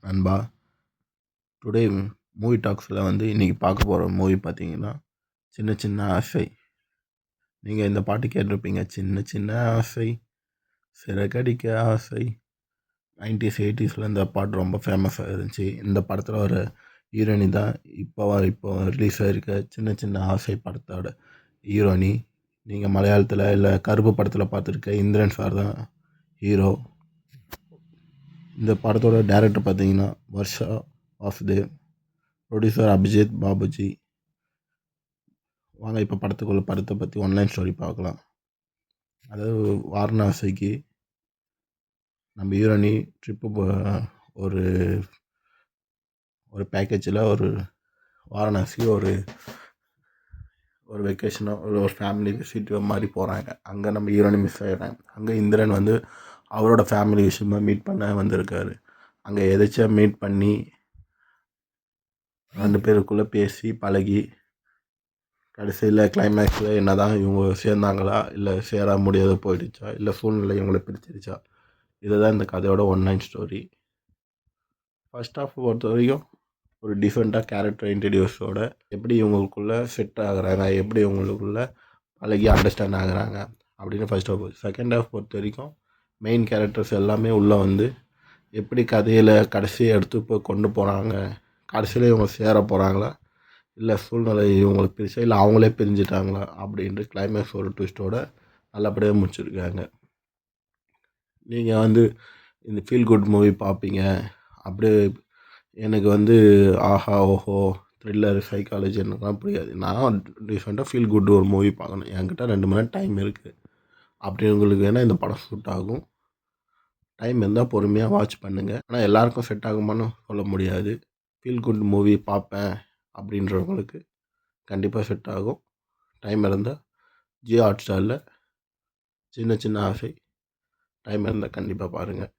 நண்பா, today movie டாக்ஸில் இன்றைக்கி பார்க்க போகிற மூவி பார்த்தீங்கன்னா சின்ன சின்ன ஆசை. நீங்கள் இந்த பாட்டு கேட்டிருப்பீங்க, சின்ன சின்ன ஆசை சிறகடிக்க ஆசை. 90s 80ஸில் இந்த பாட்டு ரொம்ப ஃபேமஸாக இருந்துச்சு. இந்த படத்தில் ஒரு ஹீரோயினி தான் இப்போ ரிலீஸ் ஆகிருக்க சின்ன சின்ன ஆசை படத்தோட ஹீரோயினி. நீங்கள் மலையாளத்தில் இல்லை கருப்பு படத்தில் பார்த்துருக்க இந்திரன் சார் தான் ஹீரோ. இந்த படத்தோட டைரக்டர் பார்த்தீங்கன்னா வர்ஷா வாசுதேவ், ப்ரொடியூசர் அபிஜித் பாபுஜி. வாங்க இப்போ படத்தை பற்றி ஒன்லைன் ஸ்டோரி பார்க்கலாம். அதாவது வாரணாசிக்கு நம்ம ஹீரோனி ட்ரிப்பு ஒரு ஒரு பேக்கேஜில் வாரணாசி ஒரு வெக்கேஷனாக ஒரு ஃபேமிலி விசிட் மாதிரி போகிறாங்க. அங்கே நம்ம ஹீரோனி மிஸ் ஆகிடுறாங்க. அங்கே இந்திரன் அவரோட ஃபேமிலி விஷயமாக மீட் பண்ண வந்திருக்காரு. அங்கே எதாச்சும் மீட் பண்ணி 2 பேருக்குள்ளே பேசி பழகி கடைசியில் கிளைமேக்ஸில் என்ன தான் இவங்க சேர்ந்தாங்களா இல்லை சேர முடியாத போயிடுச்சா இல்லை சூழ்நிலை இவங்களை பிரிச்சிருச்சா, இதுதான் இந்த கதையோட ஒன்லைன் ஸ்டோரி. ஃபர்ஸ்ட் ஹாஃப் பொறுத்த வரைக்கும் ஒரு டிஃப்ரெண்ட்டாக கேரக்டர் இன்ட்ரடியூஸோட எப்படி இவங்களுக்குள்ளே செட் ஆகுறாங்க, எப்படி இவங்களுக்குள்ளே பழகி அண்டர்ஸ்டாண்ட் ஆகுறாங்க அப்படின்னு ஃபர்ஸ்ட் ஹாஃப். செகண்ட் ஹாஃப் பொறுத்த வரைக்கும் மெயின் கேரக்டர்ஸ் எல்லாமே உள்ளே எப்படி கதையில் கடைசியை எடுத்து போய் கொண்டு போகிறாங்க, கடைசியில் இவங்க சேர போகிறாங்களா இல்லை சூழ்நிலை இவங்களுக்கு பிரிச்சா இல்லை அவங்களே பிரிஞ்சுட்டாங்களா அப்படின்ட்டு கிளைமேக்ஸ் ஒரு ட்விஸ்ட்டோட நல்லபடியாக முடிச்சிருக்காங்க. நீங்கள் இந்த ஃபீல் குட் மூவி பார்ப்பீங்க, அப்படியே எனக்கு ஆஹா ஓஹோ த்ரில்லர் சைக்காலஜி எனக்குலாம் புரியாது. நான் ரீசெண்டாக ஃபீல் குட் ஒரு மூவி பார்க்கணும், என்கிட்ட 2 மணி நேரம் டைம் இருக்குது அப்படி உங்களுக்கு வேணால் இந்த படம் சூட் ஆகும். டைம் இருந்தால் பொறுமையாக வாட்ச் பண்ணுங்கள். ஆனால் எல்லாருக்கும் செட் ஆகுமான்னு சொல்ல முடியாது. ஃபீல் குட் மூவி பார்ப்பேன் அப்படின்றவங்களுக்கு கண்டிப்பாக செட் ஆகும். டைம் இருந்தால் ஜியோ ஹாட்ஸ்டாரில் சின்ன சின்ன ஆசை டைம் இருந்தால் கண்டிப்பாக பாருங்கள்.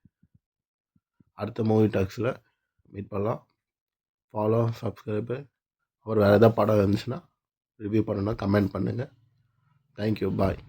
அடுத்த மூவி டாக்ஸில் மீட் பண்ணலாம். Follow, subscribe. அப்புறம் வேறு எதாவது படம் இருந்துச்சுன்னா ரிவ்யூ பண்ணணுன்னா கமெண்ட் பண்ணுங்கள். தேங்க்யூ, பாய்.